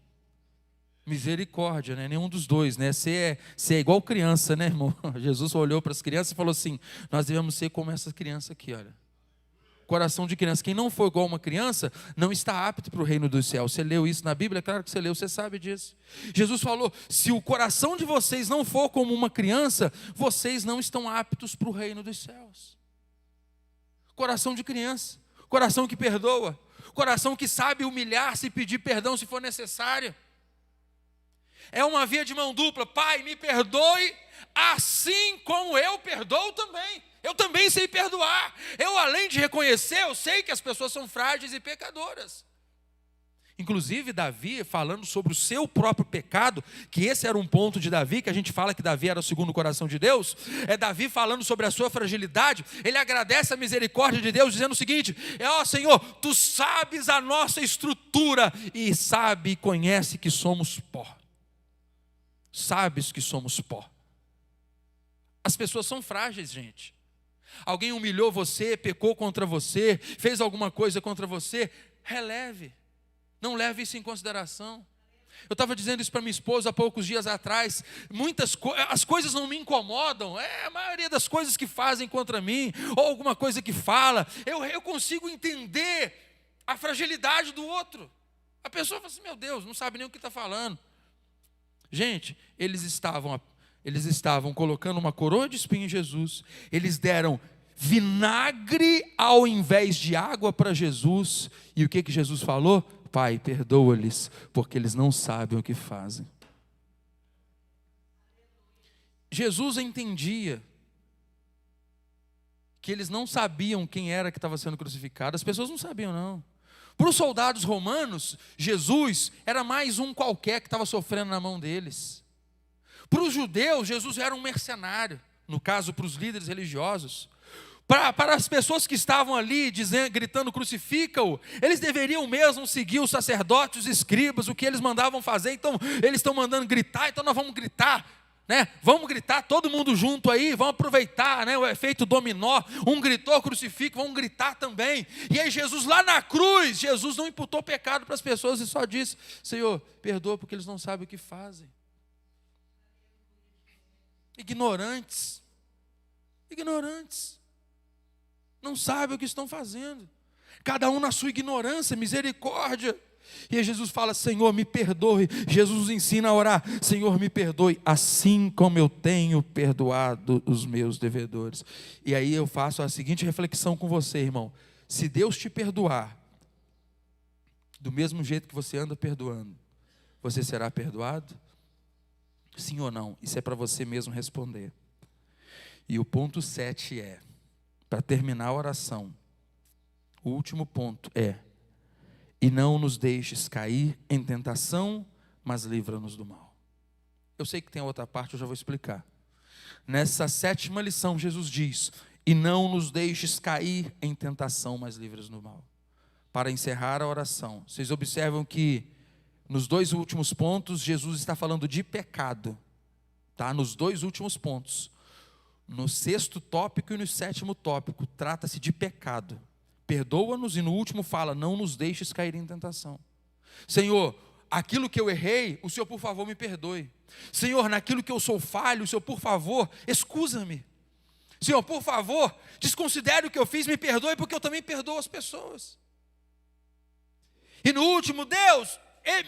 Misericórdia, né? Nenhum dos dois, né? Você é igual criança, né, irmão? Jesus olhou para as crianças e falou assim: nós devemos ser como essa criança aqui, olha. Coração de criança. Quem não for igual uma criança, não está apto para o reino dos céus. Você leu isso na Bíblia? Claro que você leu, você sabe disso. Jesus falou: se o coração de vocês não for como uma criança, vocês não estão aptos para o reino dos céus. Coração de criança. Coração que perdoa. Coração que sabe humilhar-se e pedir perdão se for necessário. É uma via de mão dupla. Pai, me perdoe, assim como eu perdoo também. Eu também sei perdoar. Eu, além de reconhecer, eu sei que as pessoas são frágeis e pecadoras. Inclusive Davi, falando sobre o seu próprio pecado, que esse era um ponto de Davi, que a gente fala que Davi era o segundo coração de Deus, é Davi falando sobre a sua fragilidade. Ele agradece a misericórdia de Deus, dizendo o seguinte: ó Senhor, Tu sabes a nossa estrutura, e sabe e conhece que somos pó. Sabes que somos pó. As pessoas são frágeis, gente. Alguém humilhou você, pecou contra você, fez alguma coisa contra você, releve. Não leve isso em consideração. Eu estava dizendo isso para minha esposa há poucos dias atrás. As coisas não me incomodam. A maioria das coisas que fazem contra mim, ou alguma coisa que fala, eu consigo entender a fragilidade do outro. A pessoa fala assim: meu Deus, não sabe nem o que está falando. Gente, eles estavam colocando uma coroa de espinho em Jesus. Eles deram vinagre ao invés de água para Jesus. E o que Jesus falou? Pai, perdoa-lhes, porque eles não sabem o que fazem. Jesus entendia que eles não sabiam quem era que estava sendo crucificado. As pessoas não sabiam, não. Para os soldados romanos, Jesus era mais um qualquer que estava sofrendo na mão deles. Para os judeus, Jesus era um mercenário. No caso, para os líderes religiosos. Para as pessoas que estavam ali gritando crucifica-o, eles deveriam mesmo seguir os sacerdotes, os escribas, o que eles mandavam fazer. Então eles estão mandando gritar, então nós vamos gritar, né? Vamos gritar todo mundo junto aí, vamos aproveitar, né? O efeito dominó. Um gritou crucifica, vamos gritar também. E aí Jesus lá na cruz, Jesus não imputou pecado para as pessoas e só disse: Senhor, perdoa porque eles não sabem o que fazem. Ignorantes, não sabem o que estão fazendo, cada um na sua ignorância, misericórdia. E aí Jesus fala: Senhor, me perdoe. Jesus nos ensina a orar: Senhor, me perdoe, assim como eu tenho perdoado os meus devedores. E aí eu faço a seguinte reflexão com você, irmão: se Deus te perdoar, do mesmo jeito que você anda perdoando, você será perdoado? Sim ou não? Isso é para você mesmo responder. E o ponto 7 é, para terminar a oração, o último ponto é: e não nos deixes cair em tentação, mas livra-nos do mal. Eu sei que tem outra parte, eu já vou explicar. Nessa 7ª lição, Jesus diz: e não nos deixes cair em tentação, mas livra-nos do mal. Para encerrar a oração, vocês observam que nos 2 últimos pontos, Jesus está falando de pecado, tá? Nos 2 últimos pontos. No 6º tópico e no 7º tópico, trata-se de pecado. Perdoa-nos, e no último fala: não nos deixes cair em tentação. Senhor, aquilo que eu errei, o Senhor por favor me perdoe. Senhor, naquilo que eu sou falho, o Senhor por favor, excusa-me. Senhor, por favor, desconsidere o que eu fiz, me perdoe, porque eu também perdoo as pessoas. E no último, Deus,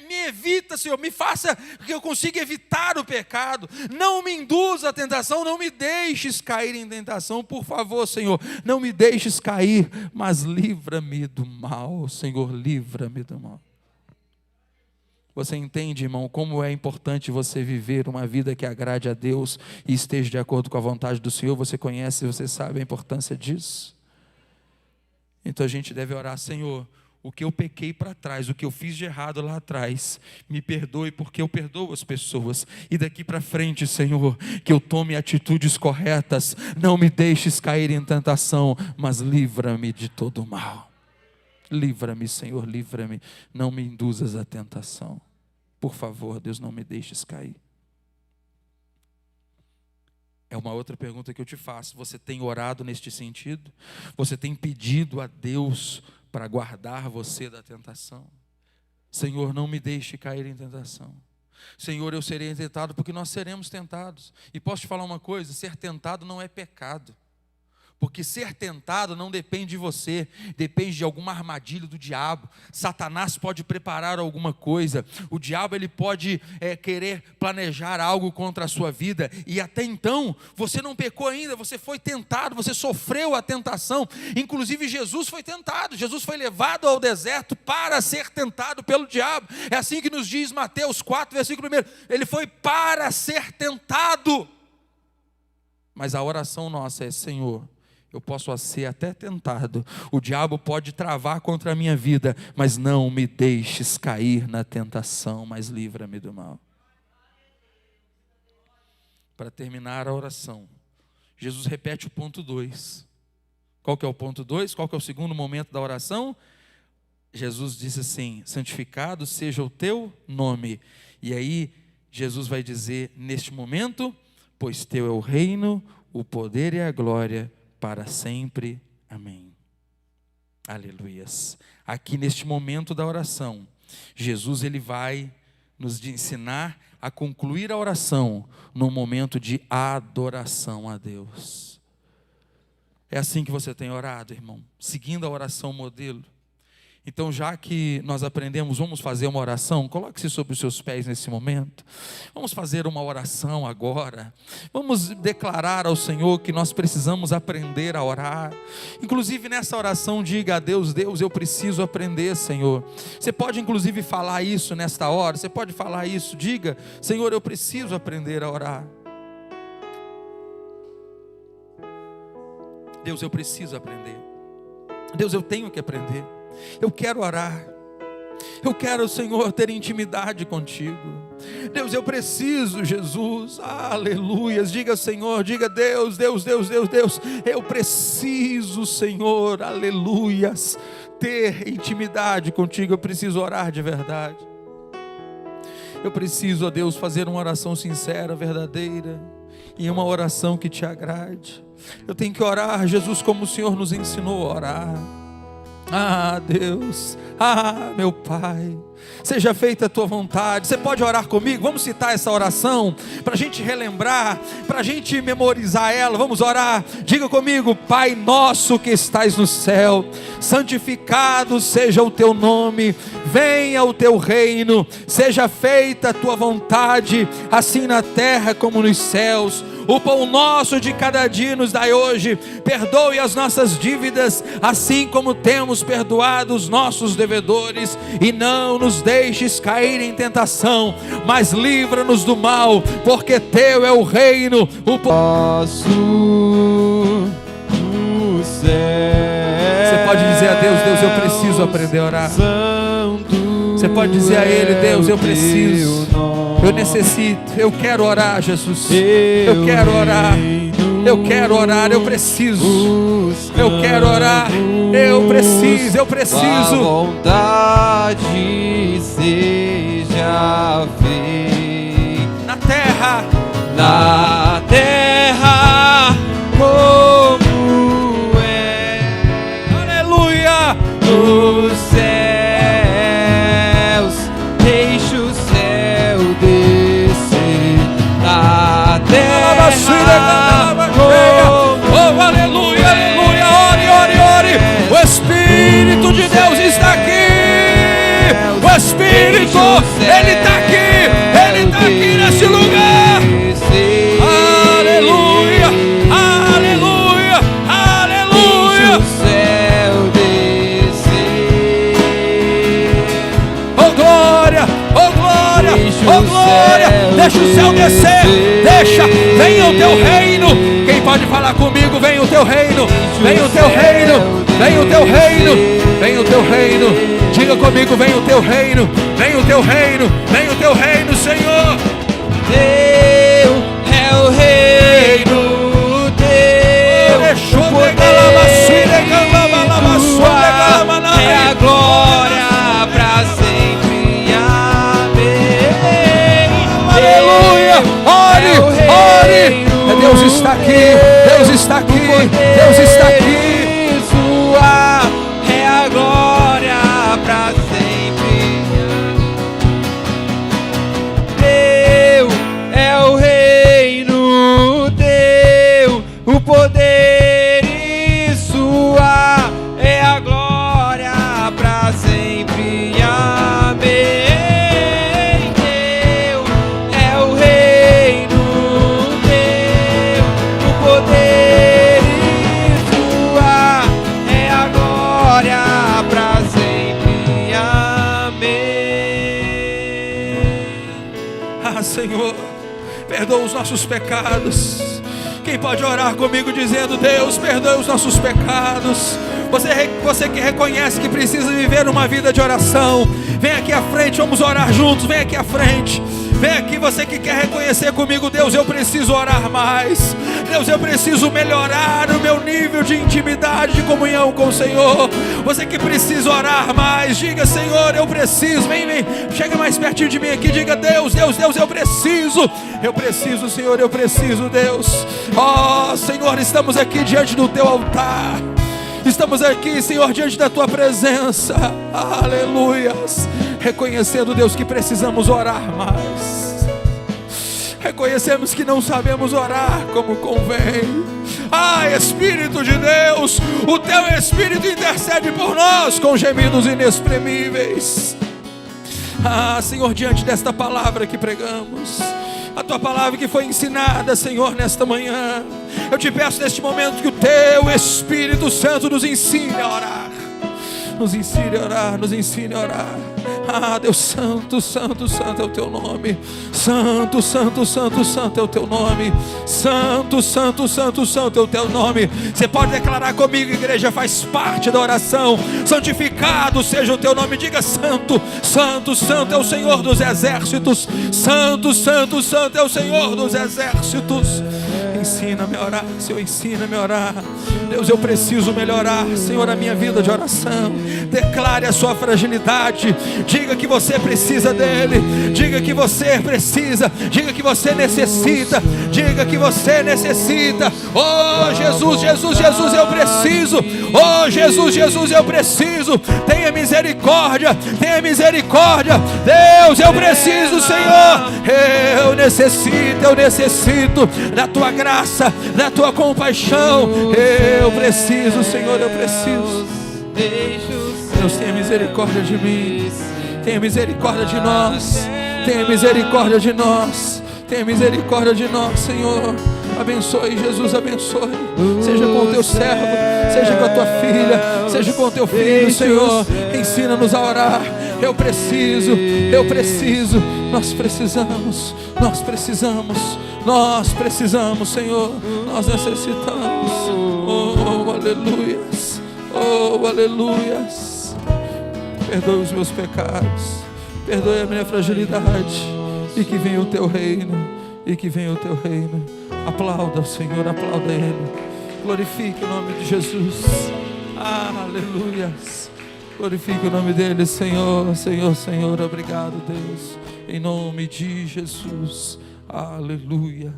me evita, Senhor, me faça que eu consiga evitar o pecado. Não me induza à tentação, não me deixes cair em tentação, por favor, Senhor, não me deixes cair, mas livra-me do mal, Senhor, livra-me do mal. Você entende, irmão, como é importante você viver uma vida que agrade a Deus e esteja de acordo com a vontade do Senhor? Você conhece, você sabe a importância disso? Então a gente deve orar: Senhor, o que eu pequei para trás, o que eu fiz de errado lá atrás, me perdoe, porque eu perdoo as pessoas. E daqui para frente, Senhor, que eu tome atitudes corretas. Não me deixes cair em tentação, mas livra-me de todo mal. Livra-me, Senhor, livra-me. Não me induzas à tentação. Por favor, Deus, não me deixes cair. É uma outra pergunta que eu te faço: você tem orado neste sentido? Você tem pedido a Deus para guardar você da tentação? Senhor, não me deixe cair em tentação. Senhor, eu serei tentado, porque nós seremos tentados. E posso te falar uma coisa: ser tentado não é pecado. Porque ser tentado não depende de você, depende de alguma armadilha do diabo. Satanás pode preparar alguma coisa, o diabo ele pode querer planejar algo contra a sua vida, e até então você não pecou ainda, você foi tentado, você sofreu a tentação. Inclusive Jesus foi tentado, Jesus foi levado ao deserto para ser tentado pelo diabo. É assim que nos diz Mateus 4, versículo 1, ele foi para ser tentado. Mas a oração nossa é: Senhor, Eu posso ser até tentado, o diabo pode travar contra a minha vida, mas não me deixes cair na tentação, mas livra-me do mal. Para terminar a oração, Jesus repete o ponto 2. Qual que é o ponto 2? Qual que é o segundo momento da oração? Jesus disse assim: santificado seja o teu nome. E aí Jesus vai dizer neste momento: pois teu é o reino, o poder e a glória para sempre. Amém. Aleluias. Aqui neste momento da oração, Jesus ele vai nos ensinar a concluir a oração num momento de adoração a Deus. É assim que você tem orado, irmão? Seguindo a oração modelo? Então, já que nós aprendemos, vamos fazer uma oração. Coloque-se sobre os seus pés nesse momento. Vamos fazer uma oração agora. Vamos declarar ao Senhor que nós precisamos aprender a orar. Inclusive nessa oração, diga a Deus: Deus, eu preciso aprender, Senhor. Você pode inclusive falar isso nesta hora. Você pode falar isso. Diga: Senhor, eu preciso aprender a orar. Deus, eu preciso aprender. Deus, eu tenho que aprender. Eu quero orar. Eu quero, Senhor, ter intimidade contigo. Deus, eu preciso, Jesus. Aleluias. Diga, Senhor, diga: Deus, Deus, Deus, Deus, Deus. Eu preciso, Senhor, aleluias, ter intimidade contigo. Eu preciso orar de verdade. Eu preciso, ó Deus, fazer uma oração sincera, verdadeira, e uma oração que te agrade. Eu tenho que orar, Jesus, como o Senhor nos ensinou a orar. Ah, Deus, ah, meu Pai, seja feita a tua vontade. Você pode orar comigo? Vamos citar essa oração para a gente relembrar, para a gente memorizar ela. Vamos orar. Diga comigo: Pai nosso que estais no céu, santificado seja o teu nome, venha o teu reino, seja feita a tua vontade, assim na terra como nos céus. O pão nosso de cada dia nos dai hoje. Perdoe as nossas dívidas, assim como temos perdoado os nossos devedores. E não nos deixes cair em tentação, mas livra-nos do mal, porque teu é o reino, o nosso no céu. Você pode dizer a Deus: Deus, eu preciso aprender a orar. Você pode dizer a Ele: Deus, eu preciso, eu necessito, eu quero orar, Jesus. Eu quero orar, eu quero orar, eu preciso. Eu quero orar, eu preciso, eu preciso. A vontade seja feita na terra como é. Aleluia. Nos céus, deixa o céu descer na terra. Oh, aleluia, aleluia. Ore, ore, ore. O Espírito de Deus está aqui. O Espírito, Ele está aqui. Ele está aqui nesse lugar. Aleluia, aleluia, aleluia. Deixa o céu descer. Oh glória, oh glória, oh glória. Deixa o céu descer. Deixa, venha o teu reino. Quem pode falar comigo? Vem o teu reino, vem o teu reino, vem o teu reino, vem o teu reino. Diga comigo: vem o teu reino, vem o teu reino, vem o teu reino, Senhor. Teu é o reino, teu o poder, tua é a glória pra sempre. Amém. Aleluia. Ore, ore. Deus está aqui, Deus está aqui, Deus está aqui. Sua é a glória pra sempre. Teu é o reino, teu o poder, e sua é a glória pra sempre. Amém. Teu é o reino, teu o poder, e sua é a glória pra sempre. Amém. Ah, Senhor, perdoa os nossos pecados. Quem pode orar comigo dizendo: Deus, perdoe os nossos pecados? Você que reconhece que precisa viver uma vida de oração, vem aqui à frente, vamos orar juntos. Vem aqui à frente. Vem aqui, você que quer reconhecer comigo: Deus, eu preciso orar mais. Deus, eu preciso melhorar o meu nível de intimidade, de comunhão com o Senhor. Você que precisa orar mais, diga: Senhor, eu preciso. Vem, chega mais pertinho de mim aqui, diga: Deus, eu preciso. Eu preciso, Senhor, eu preciso, Deus. Ó, Senhor, estamos aqui diante do teu altar. Estamos aqui, Senhor, diante da tua presença. Aleluias. Reconhecendo, Deus, que precisamos orar mais. Reconhecemos que não sabemos orar como convém. Espírito de Deus, o teu Espírito intercede por nós com gemidos inexprimíveis. Senhor, diante desta palavra que pregamos, a tua palavra que foi ensinada, Senhor, nesta manhã, eu te peço neste momento que o teu Espírito Santo nos ensine a orar. Nos ensine a orar, nos ensine a orar. Deus santo, santo, santo é o teu nome. Santo, santo, santo, santo é o teu nome. Santo, santo, santo, santo é o teu nome. Você pode declarar comigo, igreja, faz parte da oração. Santificado seja o teu nome. Diga: santo, santo, santo é o Senhor dos exércitos. Santo, santo, santo é o Senhor dos exércitos. Ensina-me a orar, Senhor, ensina-me a orar. Deus, eu preciso melhorar, Senhor, a minha vida de oração. Declare a sua fragilidade. Diga que você precisa dele. Diga que você precisa. Diga que você necessita. Diga que você necessita. Oh Jesus, Jesus, Jesus, eu preciso. Oh Jesus, Jesus, eu preciso. Tenha misericórdia. Tenha misericórdia. Deus, eu preciso, Senhor. Eu necessito da tua graça, da tua compaixão. Eu preciso, Senhor, eu preciso. Deus, tenha misericórdia de mim. Tenha misericórdia de nós. Tenha misericórdia de nós. Tenha misericórdia de nós, Senhor. Abençoe, Jesus, abençoe. Seja com o teu servo, seja com a tua filha, seja com o teu filho, Senhor. Ensina-nos a orar. Eu preciso, nós precisamos, Senhor. Nós necessitamos. Oh, aleluias. Oh, aleluias. Perdoe os meus pecados, perdoe a minha fragilidade, e que venha o teu reino, e que venha o teu reino. Aplauda o Senhor, aplauda Ele. Glorifique o nome de Jesus. Aleluias. Glorifique o nome dEle, Senhor, Senhor, Senhor. Obrigado, Deus, em nome de Jesus. Aleluia.